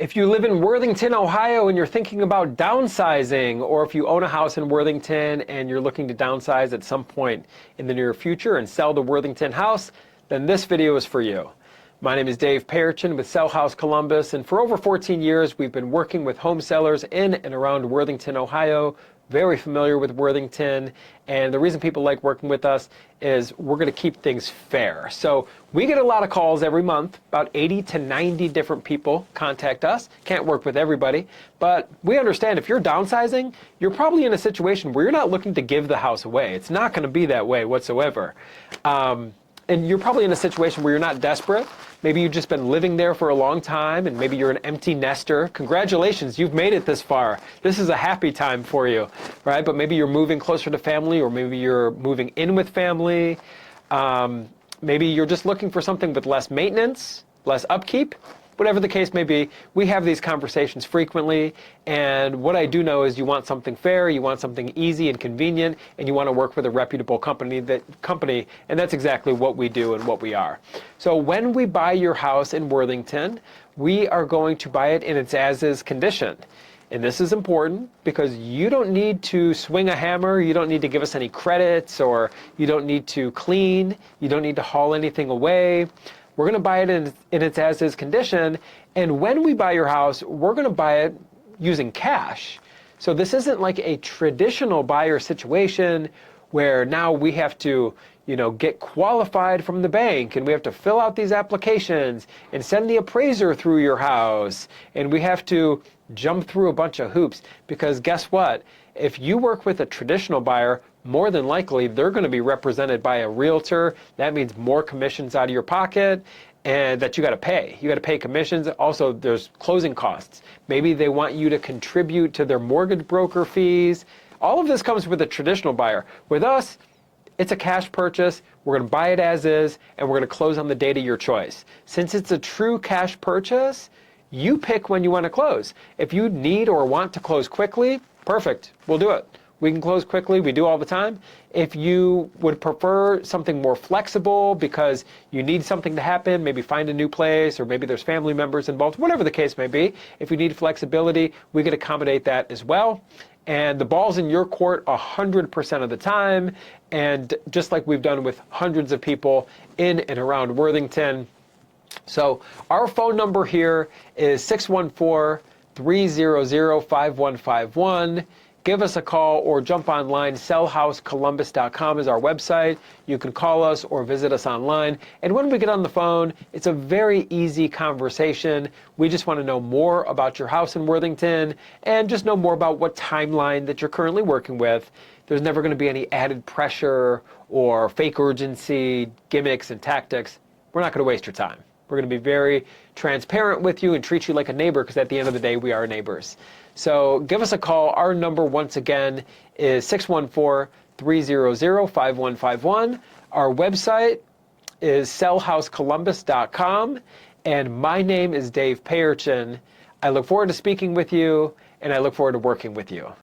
If you live in Worthington, Ohio, and you're thinking about downsizing, or if you own a house in Worthington and you're looking to downsize at some point in the near future and sell the Worthington house, then this video is for you. My name is Dave Perichin with Sell House Columbus, and for over 14 years we've been working with home sellers in and around Worthington, Ohio. Very familiar with Worthington, and the reason people like working with us is we're going to keep things fair. So we get a lot of calls every month. About 80 to 90 different people contact us. Can't work with everybody, but we understand if you're downsizing, you're probably in a situation where you're not looking to give the house away. It's not going to be that way whatsoever. And you're probably in a situation where you're not desperate. Maybe you've just been living there for a long time, and maybe you're an empty nester. Congratulations, you've made it this far. This is a happy time for you, right? But maybe you're moving closer to family, or maybe you're moving in with family. Maybe you're just looking for something with less maintenance, less upkeep. Whatever the case may be, we have these conversations frequently, and what I do know is you want something fair, you want something easy and convenient, and you want to work with a reputable company, and that's exactly what we do and what we are. So when we buy your house in Worthington, we are going to buy it in its as-is condition. And this is important because you don't need to swing a hammer, you don't need to give us any credits, or you don't need to clean, you don't need to haul anything away. We're going to buy it in its as-is condition, and when we buy your house, we're going to buy it using cash. So this isn't like a traditional buyer situation where now we have to, get qualified from the bank, and we have to fill out these applications and send the appraiser through your house, and we have to jump through a bunch of hoops, because guess what? If you work with a traditional buyer, more than likely they're going to be represented by a realtor. That means more commissions out of your pocket, and that you got to pay. You got to pay commissions. Also, there's closing costs. Maybe they want you to contribute to their mortgage broker fees. All of this comes with a traditional buyer. With us, it's a cash purchase. We're going to buy it as is, and we're going to close on the date of your choice. Since it's a true cash purchase, you pick when you want to close. If you need or want to close quickly, perfect, we'll do it. We can close quickly, we do all the time. If you would prefer something more flexible because you need something to happen, maybe find a new place, or maybe there's family members involved, whatever the case may be, if you need flexibility, we can accommodate that as well. And the ball's in your court 100% of the time, and just like we've done with hundreds of people in and around Worthington. So our phone number here is 614-300-5151. Give us a call or jump online. sellhousecolumbus.com is our website. You can call us or visit us online. And when we get on the phone, it's a very easy conversation. We just want to know more about your house in Worthington and just know more about what timeline that you're currently working with. There's never going to be any added pressure or fake urgency, gimmicks, and tactics. We're not going to waste your time. We're going to be very transparent with you and treat you like a neighbor, because at the end of the day, we are neighbors. So give us a call. Our number, once again, is 614-300-5151. Our website is sellhousecolumbus.com, and my name is Dave Perichin. I look forward to speaking with you, and I look forward to working with you.